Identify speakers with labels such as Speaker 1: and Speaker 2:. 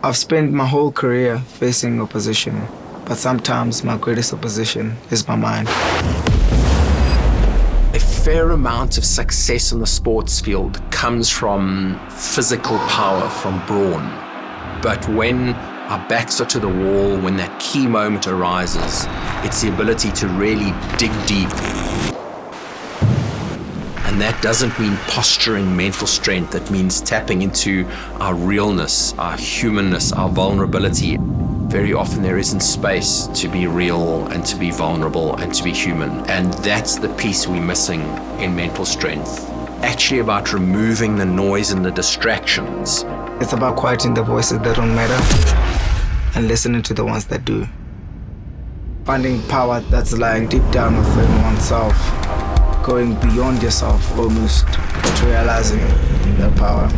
Speaker 1: I've spent my whole career facing opposition, but sometimes my greatest opposition is my mind.
Speaker 2: A fair amount of success in the sports field comes from physical power, from brawn. But when our backs are to the wall, when that key moment arises, it's the ability to really dig deep. And that doesn't mean posturing mental strength. That means tapping into our realness, our humanness, our vulnerability. Very often there isn't space to be real and to be vulnerable and to be human. And that's the piece we're missing in mental strength. Actually about removing the noise and the distractions.
Speaker 1: It's about quieting the voices that don't matter and listening to the ones that do. Finding power that's lying deep down within oneself. Going beyond yourself almost, to realizing that power.